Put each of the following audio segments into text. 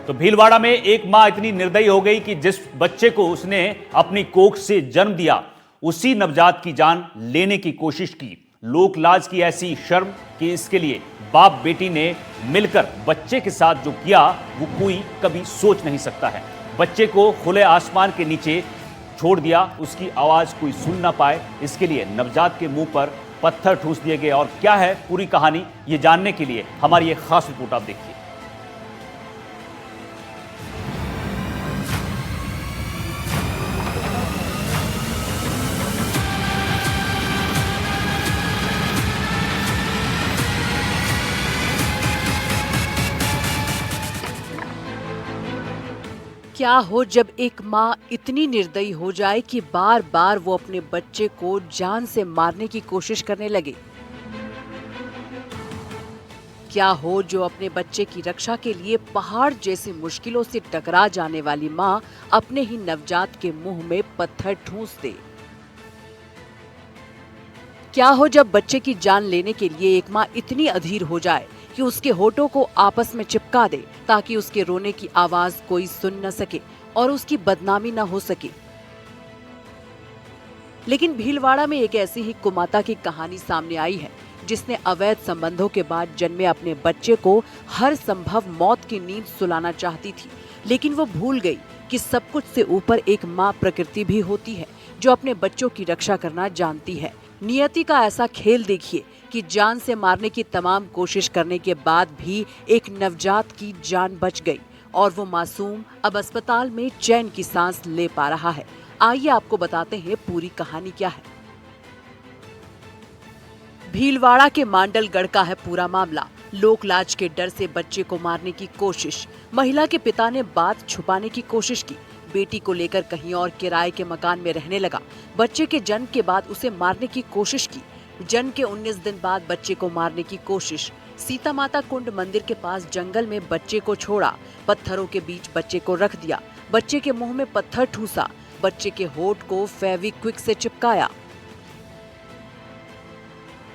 तो भीलवाड़ा में एक मां इतनी निर्दयी हो गई कि जिस बच्चे को उसने अपनी कोख से जन्म दिया उसी नवजात की जान लेने की कोशिश की। लोक लाज की ऐसी शर्म कि इसके लिए बाप बेटी ने मिलकर बच्चे के साथ जो किया वो कोई कभी सोच नहीं सकता है। बच्चे को खुले आसमान के नीचे छोड़ दिया, उसकी आवाज कोई सुन ना पाए, इसके लिए नवजात के मुंह पर पत्थर ठूस दिए गए। और क्या है पूरी कहानी, ये जानने के लिए हमारी एक खास रिपोर्ट आप देखिए। क्या हो जब एक माँ इतनी निर्दयी हो जाए कि बार बार वो अपने बच्चे को जान से मारने की कोशिश करने लगे। क्या हो जो अपने बच्चे की रक्षा के लिए पहाड़ जैसी मुश्किलों से टकरा जाने वाली माँ अपने ही नवजात के मुंह में पत्थर ठूंस दे। क्या हो जब बच्चे की जान लेने के लिए एक माँ इतनी अधीर हो जाए कि उसके होठों को आपस में चिपका दे ताकि उसके रोने की आवाज कोई सुन न सके और उसकी बदनामी न हो सके। लेकिन भीलवाड़ा में एक ऐसी ही कुमाता की कहानी सामने आई है जिसने अवैध संबंधों के बाद जन्मे अपने बच्चे को हर संभव मौत की नींद सुलाना चाहती थी, लेकिन वो भूल गई कि सब कुछ से ऊपर एक माँ प्रकृति भी होती है जो अपने बच्चों की रक्षा करना जानती है। नियति का ऐसा खेल देखिए कि जान से मारने की तमाम कोशिश करने के बाद भी एक नवजात की जान बच गई और वो मासूम अब अस्पताल में चैन की सांस ले पा रहा है। आइए आपको बताते हैं पूरी कहानी क्या है। भीलवाड़ा के मांडलगढ़ का है पूरा मामला। लोक लाज के डर से बच्चे को मारने की कोशिश। महिला के पिता ने बात छुपाने की कोशिश की। बेटी को लेकर कहीं और किराए के मकान में रहने लगा। बच्चे के जन्म के बाद उसे मारने की कोशिश की। जन्म के 19 दिन बाद बच्चे को मारने की कोशिश। सीता माता कुंड मंदिर के पास जंगल में बच्चे को छोड़ा। पत्थरों के बीच बच्चे को रख दिया। बच्चे के मुंह में पत्थर ठूसा। बच्चे के होठ को फेविक्विक से चिपकाया।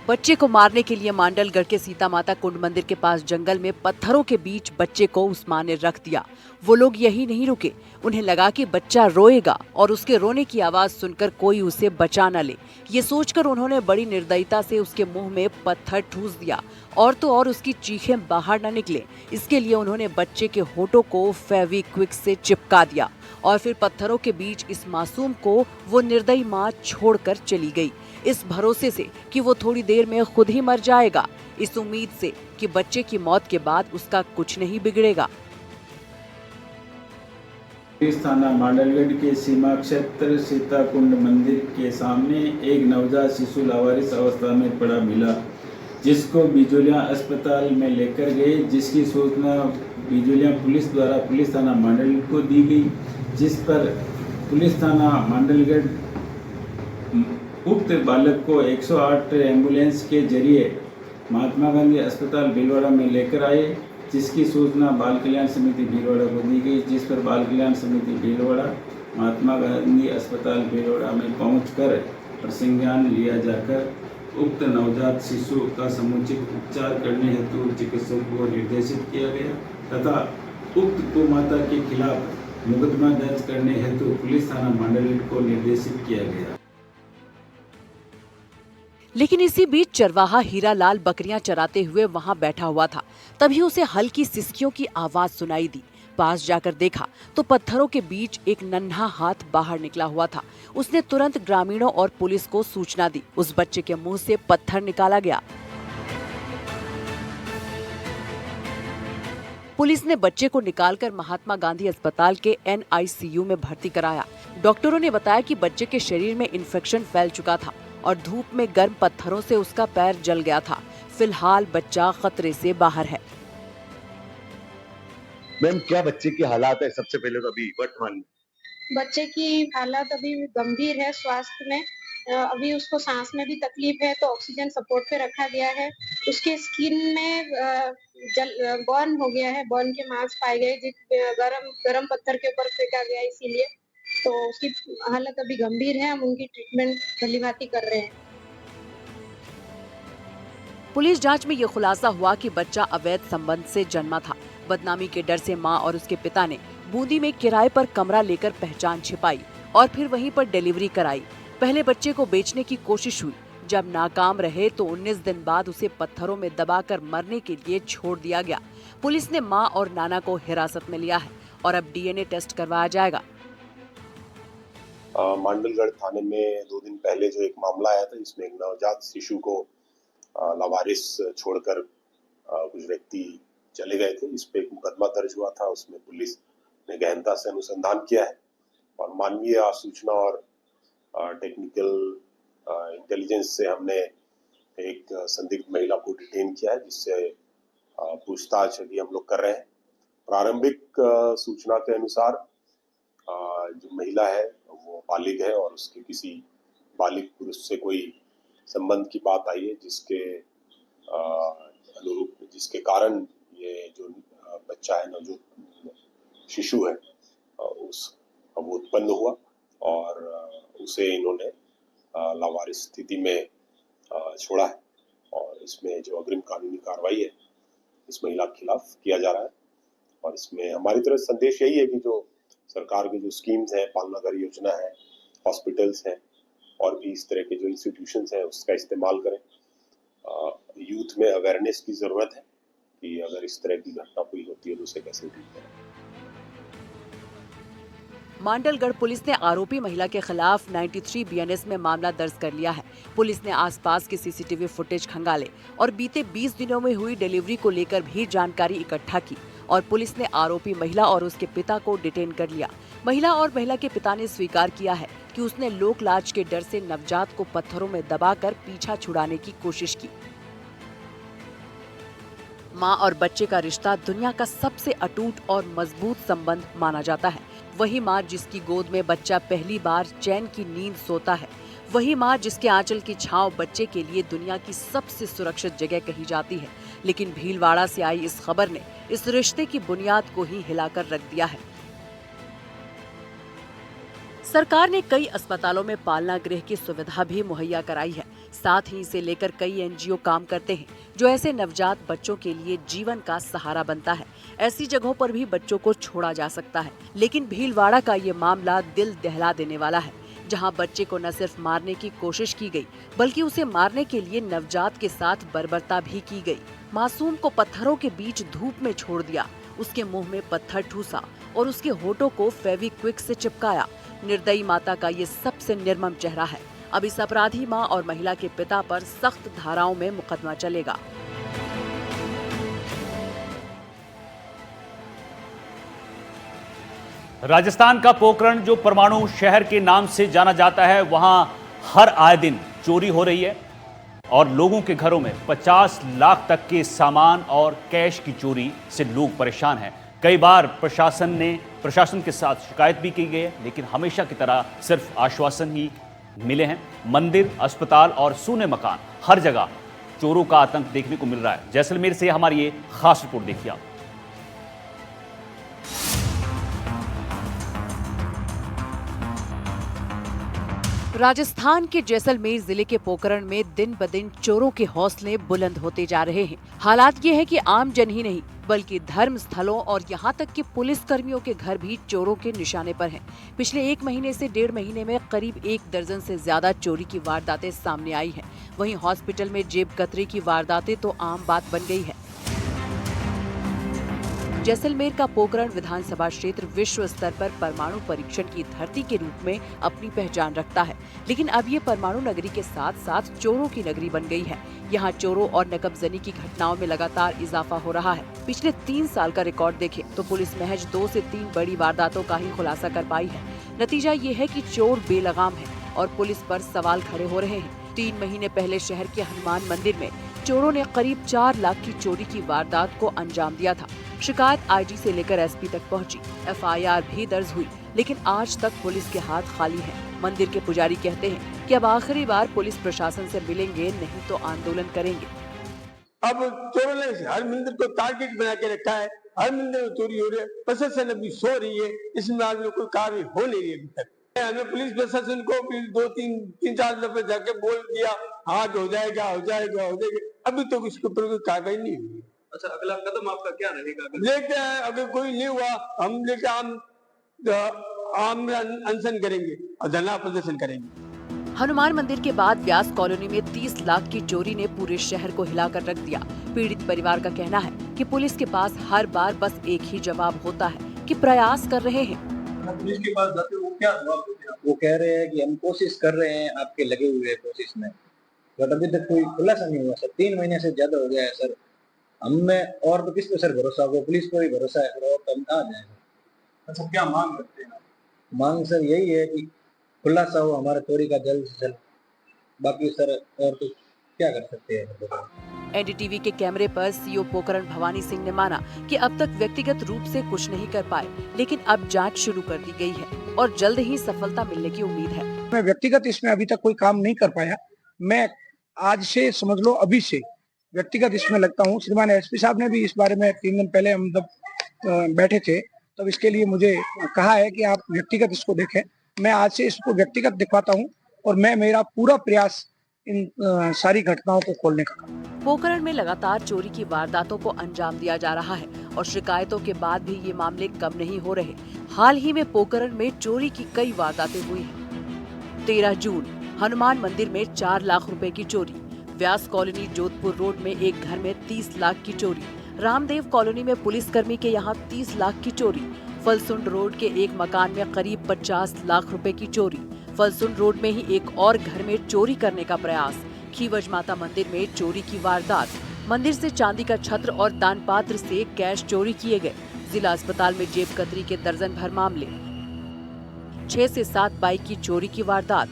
बच्चे को मारने के लिए मांडलगढ़ के सीता माता कुंड मंदिर के पास जंगल में पत्थरों के बीच बच्चे को उस मां ने रख दिया। वो लोग यही नहीं रुके, उन्हें लगा कि बच्चा रोएगा और उसके रोने की आवाज सुनकर कोई उसे बचा न ले। ये सोचकर उन्होंने बड़ी निर्दयता से उसके मुंह में पत्थर ठूस दिया और तो और उसकी चीखें बाहर न निकले, इसके लिए उन्होंने बच्चे के होठों को फेविक्विक से चिपका दिया और फिर पत्थरों के बीच इस मासूम को वो निर्दयी माँ छोड़कर चली गई, इस भरोसे से कि वो थोड़ी देर में खुद ही मर जाएगा, इस उम्मीद से कि बच्चे की मौत के बाद उसका कुछ नहीं बिगड़ेगा। पुलिस थाना मांडलगढ़ के सीमा क्षेत्र सीताकुंड मंदिर के सामने एक नवजात शिशु लावारिस अवस्था में पड़ा मिला, जिसको बिजोलिया अस्पताल में लेकर गए, जिसकी सूचना बिजोलिया पुलिस द्वारा पुलिस थाना मांडलगढ़ को दी गई, जिस पर पुलिस थाना मांडलगढ़ उक्त बालक को 108 एम्बुलेंस के जरिए महात्मा गांधी अस्पताल भीलवाड़ा में लेकर आए, जिसकी सूचना बाल कल्याण समिति भीलवाड़ा को दी गई, जिस पर बाल कल्याण समिति भीलवाड़ा महात्मा गांधी अस्पताल भीलवाड़ा में पहुंचकर प्रसंज्ञान लिया जाकर उक्त नवजात शिशु का समुचित उपचार करने हेतु चिकित्सक को निर्देशित किया गया तथा उक्त कुमाता के खिलाफ मुकदमा दर्ज करने हेतु पुलिस थाना मांडलगढ़ को निर्देशित किया गया। लेकिन इसी बीच चरवाहा हीरालाल बकरियां चराते हुए वहां बैठा हुआ था। तभी उसे हल्की सिसकियों की आवाज सुनाई दी। पास जाकर देखा तो पत्थरों के बीच एक नन्हा हाथ बाहर निकला हुआ था। उसने तुरंत ग्रामीणों और पुलिस को सूचना दी। उस बच्चे के मुंह से पत्थर निकाला गया। पुलिस ने बच्चे को निकालकर महात्मा गांधी अस्पताल के NICU में भर्ती कराया। डॉक्टरों ने बताया कि बच्चे के शरीर में इन्फेक्शन फैल चुका था और धूप में गर्म पत्थरों से उसका पैर जल गया था। फिलहाल बच्चा खतरे से बाहर है। मैम, क्या बच्चे की हालात है सबसे पहले तो अभी वर्तमान में? बच्चे की हालत अभी गंभीर है स्वास्थ्य में। अभी उसको सांस में भी तकलीफ है तो ऑक्सीजन सपोर्ट पे रखा गया है। उसके स्किन में बर्न हो गया है, बर्न के मार्क्स पाए गए, गरम पत्थर के ऊपर फेंका गया, इसीलिए तो उसकी हालत अभी गंभीर है। हम उनकी ट्रीटमेंट भलीभांति कर रहे हैं। पुलिस जांच में ये खुलासा हुआ कि बच्चा अवैध संबंध से जन्मा था। बदनामी के डर से मां और उसके पिता ने बूंदी में किराए पर कमरा लेकर पहचान छिपाई और फिर वहीं पर डिलीवरी कराई। पहले बच्चे को बेचने की कोशिश हुई, जब नाकाम रहे तो 19 दिन बाद उसे पत्थरों में दबाकर मरने के लिए छोड़ दिया गया। पुलिस ने मां और नाना को हिरासत में लिया है और अब डीएनए टेस्ट करवाया जाएगा। मांडलगढ़ थाने में 2 दिन पहले जो एक मामला आया था, इसमें एक नवजात शिशु को लावारिस छोड़कर कुछ व्यक्ति चले गए थे। इस पे एक मुकदमा दर्ज हुआ था। उसमें पुलिस ने गहनता से अनुसंधान किया है और मानवीय सूचना और टेक्निकल इंटेलिजेंस से हमने एक संदिग्ध महिला को डिटेन किया है, जिससे पूछताछ अभी हम लोग कर रहे हैं। प्रारंभिक सूचना के अनुसार जो महिला है वो बालिग है और उसके किसी बालिग पुरुष से कोई संबंध की बात आई है, जिसके अनुरूप जिसके कारण ये जो बच्चा है, जो शिशु है, वो उत्पन्न हुआ और उसे इन्होंने लावारिस स्थिति में छोड़ा है और इसमें जो अग्रिम कानूनी कार्रवाई है इस महिला के खिलाफ किया जा रहा है। और इसमें हमारी तरफ संदेश यही है कि जो सरकार की जो स्कीम्स हैं, पालना घर योजना है, हॉस्पिटल्स हैं और भी इस तरह के जो इंस्टीट्यूशंस हैं उसका इस्तेमाल करें। यूथ में अवेयरनेस की जरूरत है कि अगर इस तरह की घटना कोई होती है तो उसे कैसे डील करें। मांडलगढ़ पुलिस ने आरोपी महिला के खिलाफ 93 बीएनएस में मामला दर्ज कर लिया है। पुलिस ने आसपास के सीसीटीवी फुटेज खंगाले और बीते 20 दिनों में हुई डिलीवरी को लेकर भी जानकारी इकट्ठा की और पुलिस ने आरोपी महिला और उसके पिता को डिटेन कर लिया। महिला और महिला के पिता ने स्वीकार किया है कि उसने लोक लाज के डर से नवजात को पत्थरों में दबाकर पीछा छुड़ाने की कोशिश की। माँ और बच्चे का रिश्ता दुनिया का सबसे अटूट और मजबूत संबंध माना जाता है। वही माँ जिसकी गोद में बच्चा पहली बार चैन की नींद सोता है, वही माँ जिसके आंचल की छांव बच्चे के लिए दुनिया की सबसे सुरक्षित जगह कही जाती है। लेकिन भीलवाड़ा से आई इस खबर ने इस रिश्ते की बुनियाद को ही हिलाकर रख दिया है। सरकार ने कई अस्पतालों में पालना गृह की सुविधा भी मुहैया कराई है। साथ ही इसे लेकर कई एनजीओ काम करते हैं जो ऐसे नवजात बच्चों के लिए जीवन का सहारा बनता है। ऐसी जगहों पर भी बच्चों को छोड़ा जा सकता है। लेकिन भीलवाड़ा का ये मामला दिल दहला देने वाला है, जहां बच्चे को न सिर्फ मारने की कोशिश की गई बल्कि उसे मारने के लिए नवजात के साथ बर्बरता भी की गई। मासूम को पत्थरों के बीच धूप में छोड़ दिया, उसके मुंह में पत्थर ठूसा और उसके होठों को फेविक्विक से चिपकाया। निर्दयी माता का ये सबसे निर्मम चेहरा है। अब इस अपराधी माँ और महिला के पिता पर सख्त धाराओं में मुकदमा चलेगा। राजस्थान का पोखरण जो परमाणु शहर के नाम से जाना जाता है, वहां हर आए दिन चोरी हो रही है और लोगों के घरों में 50 लाख तक के सामान और कैश की चोरी से लोग परेशान हैं। कई बार प्रशासन के साथ शिकायत भी की गई है, लेकिन हमेशा की तरह सिर्फ आश्वासन ही मिले हैं। मंदिर, अस्पताल और सूने मकान, हर जगह चोरों का आतंक देखने को मिल रहा है। जैसलमेर से हमारी ये खास रिपोर्ट देखिए आप। राजस्थान के जैसलमेर जिले के पोखरण में दिन ब दिन चोरों के हौसले बुलंद होते जा रहे हैं। हालात ये है कि आम जन ही नहीं बल्कि धर्म स्थलों और यहाँ तक कि पुलिस कर्मियों के घर भी चोरों के निशाने पर हैं। पिछले 1 महीने से 1.5 महीने में करीब 1 दर्जन से ज्यादा चोरी की वारदातें सामने आई हैं। वहीं हॉस्पिटल में जेब कतरे की वारदातें तो आम बात बन गई है। जैसलमेर का पोखरण विधानसभा क्षेत्र विश्व स्तर पर परमाणु परीक्षण की धरती के रूप में अपनी पहचान रखता है, लेकिन अब ये परमाणु नगरी के साथ साथ चोरों की नगरी बन गई है। यहाँ चोरों और नकबजनी की घटनाओं में लगातार इजाफा हो रहा है। पिछले 3 साल का रिकॉर्ड देखें तो पुलिस महज 2 से 3 बड़ी वारदातों का ही खुलासा कर पाई है। नतीजा ये है कि चोर बेलगाम है और पुलिस पर सवाल खड़े हो रहे हैं। 3 महीने पहले शहर के हनुमान मंदिर में चोरों ने करीब 4 लाख की चोरी की वारदात को अंजाम दिया था। शिकायत आईजी से लेकर एसपी तक पहुंची, एफआईआर भी दर्ज हुई, लेकिन आज तक पुलिस के हाथ खाली हैं। मंदिर के पुजारी कहते हैं कि अब आखिरी बार पुलिस प्रशासन से मिलेंगे, नहीं तो आंदोलन करेंगे। अब चोरों ने हर मंदिर को टारगेट बना के रखा है, हर मंदिर में चोरी हो रही है, प्रशासन अभी सो रही है, इसमें आगे कोई कार्रवाई हो नहीं रही है अभी तक। हमें पुलिस प्रशासन को 2-3-4 दफे जाके बोल दिया, आज हो जाएगा, अभी तो इसके ऊपर कोई कार्रवाई नहीं हुई। अच्छा, अगला कदम आपका क्या रहेगा? देखते हैं, अगर कोई नहीं हुआ हम लेके आम अनशन करेंगे और धरना प्रदर्शन करेंगे। हनुमान मंदिर के बाद व्यास कॉलोनी में 30 लाख की चोरी ने पूरे शहर को हिलाकर रख दिया। पीड़ित परिवार का कहना है कि पुलिस के पास हर बार बस एक ही जवाब होता है कि प्रयास कर रहे हैं। पुलिस के पास जाते हो क्या जवाब देते हैं? वो कह रहे हैं कि हम कोशिश कर रहे हैं, आपके लगे हुए कोशिश में, बट अभी तक कोई खुलासा नहीं हुआ सर। 3 महीने से ज्यादा हो गया है सर। हमें और तो किस पे सर भरोसा होगा? पुलिस पर ही भरोसा है सर, और तो हम कहाँ जाएंगे। अच्छा, क्या मांग करते हैं? मांग सर यही है कि खुलासा हो हमारा चोरी का जल्द से जल्द। बाकी सर और तो क्या कर सकते हैं। एनडीटीवी के कैमरे पर सीओ पोकरण भवानी सिंह ने माना कि अब तक व्यक्तिगत रूप से कुछ नहीं कर पाए, लेकिन अब जांच शुरू कर दी गई है और जल्द ही सफलता मिलने की उम्मीद है। मैं व्यक्तिगत इसमें अभी तक कोई काम नहीं कर पाया। मैं आज से समझ लो अभी से व्यक्तिगत इसमें लगता हूँ। श्रीमान एसपी साहब ने भी इस बारे में 3 दिन पहले हम जब बैठे थे तब इसके लिए मुझे कहा है कि आप व्यक्तिगत इसको देखें। मैं आज से इसको व्यक्तिगत दिखवाता हूँ और मेरा पूरा प्रयास इन सारी घटनाओं को खोलने का। पोकरण में लगातार चोरी की वारदातों को अंजाम दिया जा रहा है और शिकायतों के बाद भी ये मामले कम नहीं हो रहे। हाल ही में पोकरण में चोरी की कई वारदातें हुई हैं। 13 जून हनुमान मंदिर में 4 लाख रुपए की चोरी, व्यास कॉलोनी जोधपुर रोड में एक घर में 30 लाख की चोरी, रामदेव कॉलोनी में पुलिसकर्मी के यहाँ 30 लाख की चोरी, फलसुंड रोड के एक मकान में करीब 50 लाख रुपए की चोरी, फलसुंड रोड में ही एक और घर में चोरी करने का प्रयास, खीवज माता मंदिर में चोरी की वारदात, मंदिर से चांदी का छत्र और दान पात्र से कैश चोरी किए गए, जिला अस्पताल में जेब कतरी के दर्जन भर मामले, 6 से 7 बाइक की चोरी की वारदात,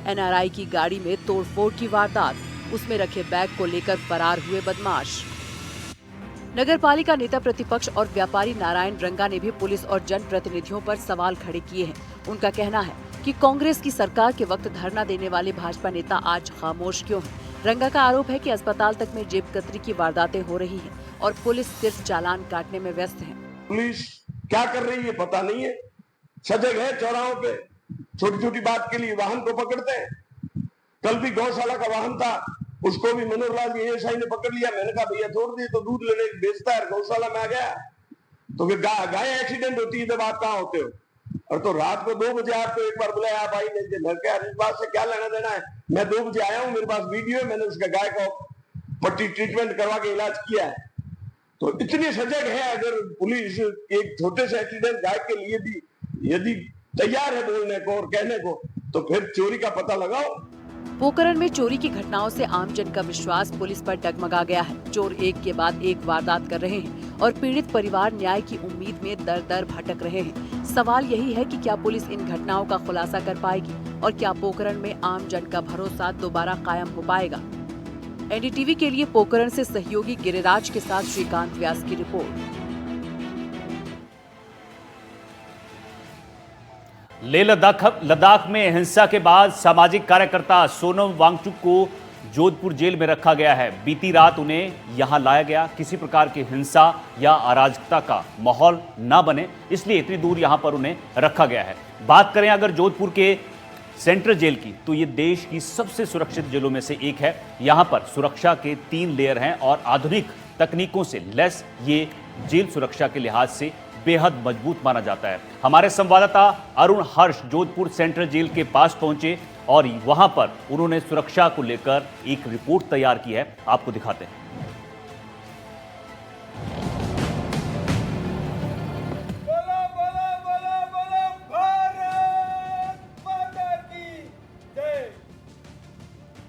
एनआरआई की गाड़ी में तोड़फोड़ की वारदात, उसमें रखे बैग को लेकर फरार हुए बदमाश। नगरपालिका नेता प्रतिपक्ष और व्यापारी नारायण रंगा ने भी पुलिस और जनप्रतिनिधियों पर सवाल खड़े किए हैं। उनका कहना है कि कांग्रेस की सरकार के वक्त धरना देने वाले भाजपा नेता आज खामोश क्यों हैं। रंगा का आरोप है कि अस्पताल तक में जेब कतरी की वारदातें हो रही हैं और पुलिस सिर्फ चालान काटने में व्यस्त है। पुलिस क्या कर रही है पता नहीं है, सजग है चौराहों पे, छोटी छोटी बात के लिए वाहन को पकड़ते हैं। कल भी गौशाला का वाहन था, उसको भी मनोहर लाल एएसआई ने पकड़ लिया। मैंने कहा भैया छोड़ दिए, तो दूध लेने बेचता है, गौशाला में आ गया तो फिर गाय एक्सीडेंट होती है जब आप कहाँ होते हो। और तो रात को 2 बजे आपको एक बार बुलाया, आप आई नहीं, घर के इस बात से क्या लेना देना है। मैं 2 बजे आया हूँ, मेरे पास वीडियो है, मैंने उसका गाय को पट्टी ट्रीटमेंट करवा के इलाज किया है। तो इतनी सजग है, अगर पुलिस एक छोटे से एक्सीडेंट गाय के लिए भी यदि तैयार है बोलने को और कहने को, तो फिर चोरी का पता लगाओ। पोकरण में चोरी की घटनाओं से आमजन का विश्वास पुलिस पर डगमगा गया है। चोर एक के बाद एक वारदात कर रहे हैं और पीड़ित परिवार न्याय की उम्मीद में दर दर भटक रहे हैं। सवाल यही है कि क्या पुलिस इन घटनाओं का खुलासा कर पाएगी और क्या पोकरण में आमजन का भरोसा दोबारा कायम हो पाएगा। एनडीटीवी के लिए पोकरण से सहयोगी गिरिराज के साथ श्रीकांत व्यास की रिपोर्ट। लेह लद्दाख में हिंसा के बाद सामाजिक कार्यकर्ता सोनम वांगचुक को जोधपुर जेल में रखा गया है। बीती रात उन्हें यहां लाया गया। किसी प्रकार की हिंसा या अराजकता का माहौल ना बने, इसलिए इतनी दूर यहां पर उन्हें रखा गया है। बात करें अगर जोधपुर के सेंट्रल जेल की, तो ये देश की सबसे सुरक्षित जेलों में से एक है। यहां पर सुरक्षा के 3 लेयर हैं और आधुनिक तकनीकों से लैस ये जेल सुरक्षा के लिहाज से बेहद मजबूत माना जाता है। हमारे संवाददाता अरुण हर्ष जोधपुर सेंट्रल जेल के पास पहुंचे और वहां पर उन्होंने सुरक्षा को लेकर एक रिपोर्ट तैयार की है, आपको दिखाते हैं।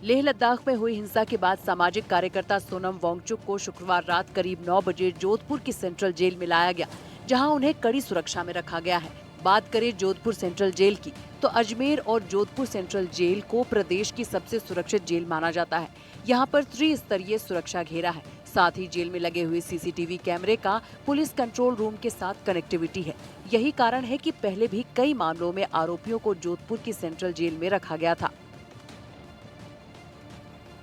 लेह लद्दाख में हुई हिंसा के बाद सामाजिक कार्यकर्ता सोनम वांगचुक को शुक्रवार रात करीब 9 बजे जोधपुर की सेंट्रल जेल में लाया गया, जहां उन्हें कड़ी सुरक्षा में रखा गया है। बात करें जोधपुर सेंट्रल जेल की, तो अजमेर और जोधपुर सेंट्रल जेल को प्रदेश की सबसे सुरक्षित जेल माना जाता है। यहाँ पर त्रिस्तरीय सुरक्षा घेरा है। साथ ही जेल में लगे हुए सीसीटीवी कैमरे का पुलिस कंट्रोल रूम के साथ कनेक्टिविटी है। यही कारण है कि पहले भी कई मामलों में आरोपियों को जोधपुर की सेंट्रल जेल में रखा गया था।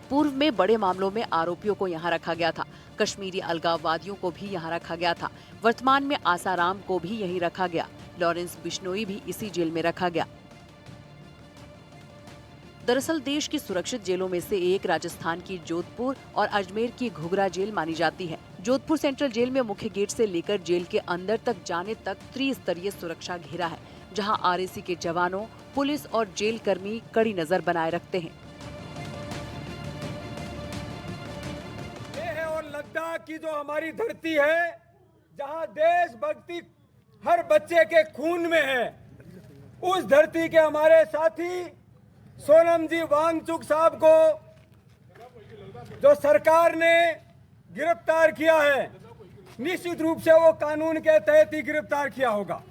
पूर्व में बड़े मामलों में आरोपियों को यहां रखा गया था। कश्मीरी अलगाववादियों को भी यहां रखा गया था। वर्तमान में आसाराम को भी यहीं रखा गया। लॉरेंस बिश्नोई भी इसी जेल में रखा गया। दरअसल देश की सुरक्षित जेलों में से एक राजस्थान की जोधपुर और अजमेर की घुघरा जेल मानी जाती है। जोधपुर सेंट्रल जेल में मुख्य गेट से लेकर जेल के अंदर तक जाने तक त्रिस्तरीय सुरक्षा घेरा है, जहां आरएसी के जवानों, पुलिस और जेल कर्मी कड़ी नजर बनाए रखते हैं। और लद्दाख की जो हमारी धरती है, जहां देशभक्ति हर बच्चे के खून में है, उस धरती के हमारे साथी सोनम जी वांगचुक साहब को जो सरकार ने गिरफ्तार किया है, निश्चित रूप से वो कानून के तहत ही गिरफ्तार किया होगा।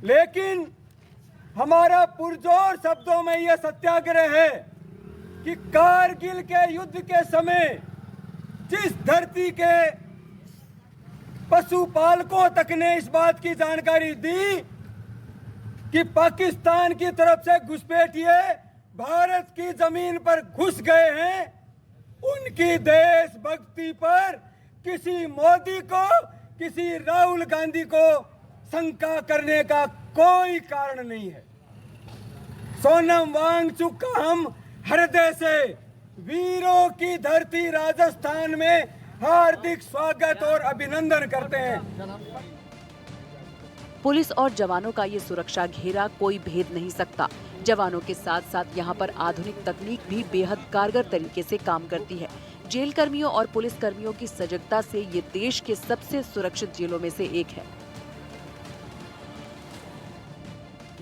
लेकिन हमारा पुरजोर शब्दों में यह सत्याग्रह है कि कारगिल के युद्ध के समय जिस धरती के पशुपालकों तक ने इस बात की जानकारी दी कि पाकिस्तान की तरफ से घुसपैठिए भारत की जमीन पर घुस गए हैं, उनकी देशभक्ति पर किसी मोदी को, किसी राहुल गांधी को शंका करने का कोई कारण नहीं है। सोनम वांगचुक का हम हृदय से वीरों की धरती राजस्थान में हार्दिक स्वागत और अभिनंदन करते हैं। पुलिस और जवानों का ये सुरक्षा घेरा कोई भेद नहीं सकता। जवानों के साथ साथ यहाँ पर आधुनिक तकनीक भी बेहद कारगर तरीके से काम करती है। जेल कर्मियों और पुलिस कर्मियों की सजगता से ये देश के सबसे सुरक्षित जेलों में से एक है।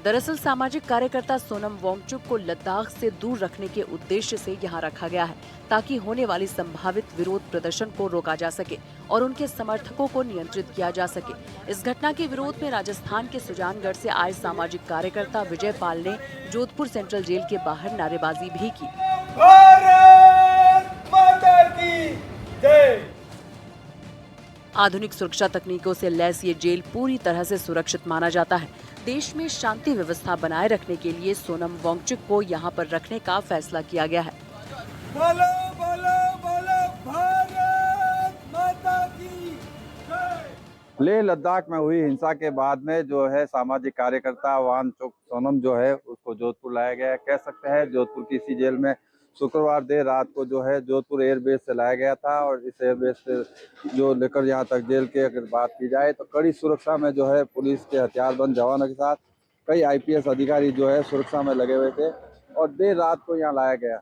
दरअसल सामाजिक कार्यकर्ता सोनम वांगचुक को लद्दाख से दूर रखने के उद्देश्य से यहाँ रखा गया है, ताकि होने वाली संभावित विरोध प्रदर्शन को रोका जा सके और उनके समर्थकों को नियंत्रित किया जा सके। इस घटना के विरोध में राजस्थान के सुजानगढ़ से आए सामाजिक कार्यकर्ता विजय पाल ने जोधपुर सेंट्रल जेल के बाहर नारेबाजी भी की। भारत माता की जय। आधुनिक सुरक्षा तकनीकों से लैस ये जेल पूरी तरह से सुरक्षित माना जाता है। देश में शांति व्यवस्था बनाए रखने के लिए सोनम वांगचुक को यहाँ पर रखने का फैसला किया गया है। बोलो बोलो बोलो भारत माता की जय। लेह लद्दाख में हुई हिंसा के बाद में जो है सामाजिक कार्यकर्ता वांगचुक सोनम जो है उसको जोधपुर लाया गया है। कह सकते हैं जोधपुर की इसी जेल में शुक्रवार देर रात को जो है जोधपुर एयरबेस से लाया गया था और इस एयरबेस से जो लेकर यहाँ तक जेल के अगर बात की जाए तो कड़ी सुरक्षा में जो है पुलिस के हथियारबंद जवानों के साथ कई आईपीएस अधिकारी जो है सुरक्षा में लगे हुए थे और देर रात को यहाँ लाया गया।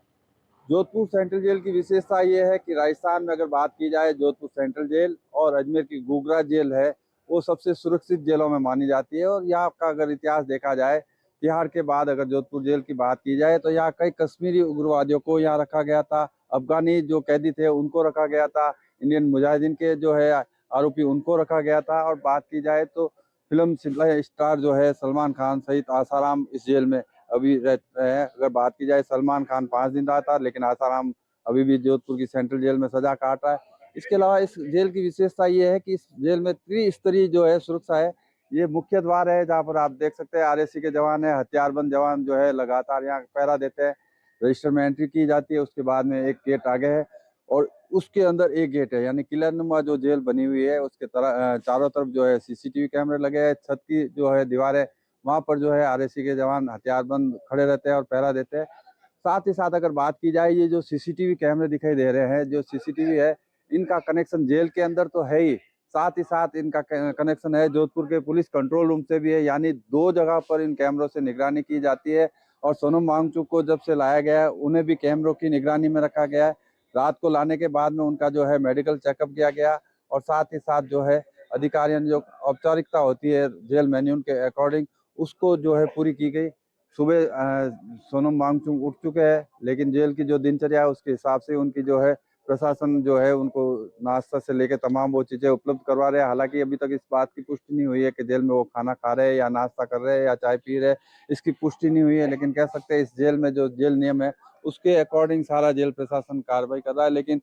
जोधपुर सेंट्रल जेल की विशेषता ये है कि राजस्थान में अगर बात की जाए जोधपुर सेंट्रल जेल और अजमेर की घुघरा जेल है वो सबसे सुरक्षित जेलों में मानी जाती है। और यहाँ का अगर इतिहास देखा जाए, तिहाड़ के बाद अगर जोधपुर जेल की बात की जाए तो यहाँ कई कश्मीरी उग्रवादियों को यहाँ रखा गया था, अफगानी जो कैदी थे उनको रखा गया था, इंडियन मुजाहिदीन के जो है आरोपी उनको रखा गया था। और बात की जाए तो फिल्म स्टार जो है सलमान खान सहित आसाराम इस जेल में अभी रहते हैं। अगर बात की जाए सलमान खान 5 दिन रहा था, लेकिन आसाराम अभी भी जोधपुर की सेंट्रल जेल में सजा काट रहा है। इसके अलावा इस जेल की विशेषता ये है कि इस जेल में त्रिस्तरीय जो है सुरक्षा है। ये मुख्य द्वार है जहाँ पर आप देख सकते हैं आरएसी के जवान है, हथियारबंद जवान जो है लगातार यहाँ पहरा देते हैं। रजिस्टर में एंट्री की जाती है, उसके बाद में एक गेट आगे है और उसके अंदर एक गेट है, यानी किलरनुमा जो जेल बनी हुई है उसके चारों तरफ जो है सीसीटीवी कैमरे लगे हैं। छत की जो है दीवार है वहाँ पर जो है आरएसी के जवान हथियारबंद खड़े रहते हैं और पहरा देते हैं। साथ ही साथ अगर बात की जाए ये जो सीसीटीवी कैमरे दिखाई दे रहे हैं, जो सीसीटीवी है इनका कनेक्शन जेल के अंदर तो है ही, साथ ही साथ इनका कनेक्शन है जोधपुर के पुलिस कंट्रोल रूम से भी है, यानी 2 जगह पर इन कैमरों से निगरानी की जाती है। और सोनम वांगचुक को जब से लाया गया है उन्हें भी कैमरों की निगरानी में रखा गया है। रात को लाने के बाद में उनका जो है मेडिकल चेकअप किया गया और साथ ही साथ जो है अधिकारियों जो औपचारिकता होती है जेल मैन्यूल के अकॉर्डिंग उसको जो है पूरी की गई। सुबह सोनम वांगचुक उठ चुके हैं, लेकिन जेल की जो दिनचर्या है उसके हिसाब से उनकी जो है प्रशासन जो है उनको नाश्ता से लेकर तमाम वो चीज़ें उपलब्ध करवा रहे हैं। हालांकि अभी तक इस बात की पुष्टि नहीं हुई है कि जेल में वो खाना खा रहे हैं या नाश्ता कर रहे हैं या चाय पी रहे हैं, इसकी पुष्टि नहीं हुई है। लेकिन कह सकते हैं इस जेल में जो जेल नियम है उसके अकॉर्डिंग सारा जेल प्रशासन कार्रवाई कर रहा है। लेकिन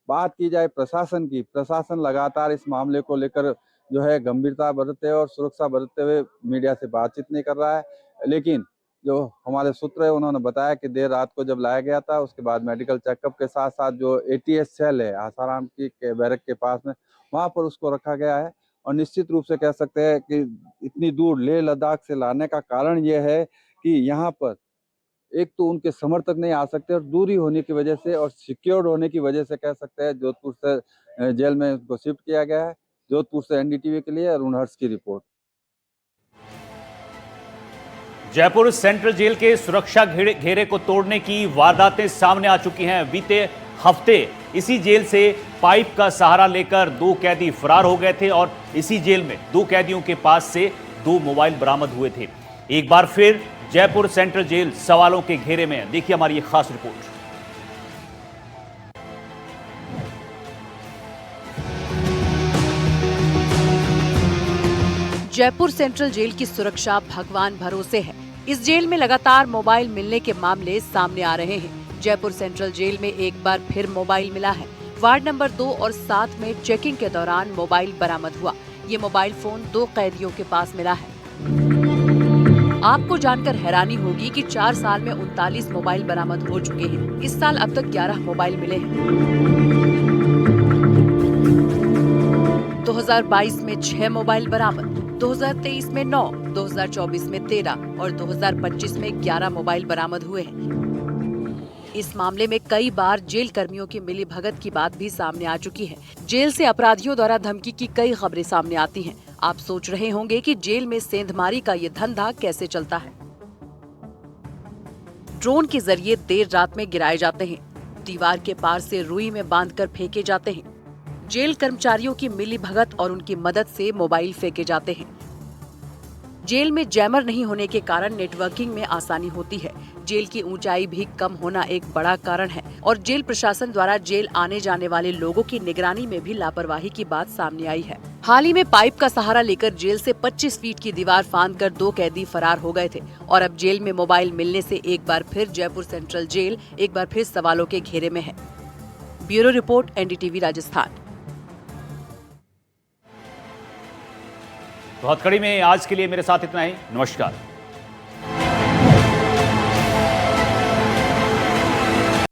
बात की जाए प्रशासन की, प्रशासन लगातार इस मामले को लेकर जो है गंभीरता बरतते और सुरक्षा बरतते हुए मीडिया से बातचीत नहीं कर रहा है। लेकिन जो हमारे सूत्र है उन्होंने बताया कि देर रात को जब लाया गया था उसके बाद मेडिकल चेकअप के साथ साथ जो एटीएस सेल है आसाराम की बैरक के पास में वहां पर उसको रखा गया है। और निश्चित रूप से कह सकते हैं कि इतनी दूर लेह लद्दाख से लाने का कारण ये है कि यहाँ पर एक तो उनके समर्थक नहीं आ सकते और दूरी होने की वजह से और सिक्योर्ड होने की वजह से कह सकते हैं जोधपुर से जेल में उनको शिफ्ट किया गया है। जोधपुर से एनडीटीवी के लिए अरुण हर्ष की रिपोर्ट। जयपुर सेंट्रल जेल के सुरक्षा घेरे को तोड़ने की वारदातें सामने आ चुकी हैं। बीते हफ्ते इसी जेल से पाइप का सहारा लेकर 2 कैदी फरार हो गए थे और इसी जेल में 2 कैदियों के पास से 2 मोबाइल बरामद हुए थे। एक बार फिर जयपुर सेंट्रल जेल सवालों के घेरे में। देखिए हमारी ये खास रिपोर्ट। जयपुर सेंट्रल जेल की सुरक्षा भगवान भरोसे है। इस जेल में लगातार मोबाइल मिलने के मामले सामने आ रहे हैं। जयपुर सेंट्रल जेल में एक बार फिर मोबाइल मिला है। वार्ड नंबर 2 और 7 में चेकिंग के दौरान मोबाइल बरामद हुआ। ये मोबाइल फोन 2 कैदियों के पास मिला है। आपको जानकर हैरानी होगी कि 4 साल में 39 मोबाइल बरामद हो चुके हैं। इस साल अब तक 11 मोबाइल मिले हैं। 2022 में 6 मोबाइल बरामद, 2023 में 9, 2024 में 13 और 2025 में 11 मोबाइल बरामद हुए हैं। इस मामले में कई बार जेल कर्मियों की मिलीभगत की बात भी सामने आ चुकी है। जेल से अपराधियों द्वारा धमकी की कई खबरें सामने आती हैं। आप सोच रहे होंगे कि जेल में सेंधमारी का ये धंधा कैसे चलता है। ड्रोन के जरिए देर रात में गिराए जाते हैं। दीवार के पार से रुई में बांधकर फेंके जाते हैं। जेल कर्मचारियों की मिलीभगत और उनकी मदद से मोबाइल फेंके जाते हैं। जेल में जैमर नहीं होने के कारण नेटवर्किंग में आसानी होती है। जेल की ऊंचाई भी कम होना एक बड़ा कारण है और जेल प्रशासन द्वारा जेल आने जाने वाले लोगों की निगरानी में भी लापरवाही की बात सामने आई है। हाल ही में पाइप का सहारा लेकर जेल से 25 फीट की दीवार फांदकर 2 कैदी फरार हो गए थे और अब जेल में मोबाइल मिलने से एक बार फिर जयपुर सेंट्रल जेल एक बार फिर सवालों के घेरे में है। Bureau report, NDTV Rajasthan. तो हथकड़ी में आज के लिए मेरे साथ इतना ही। नमस्कार।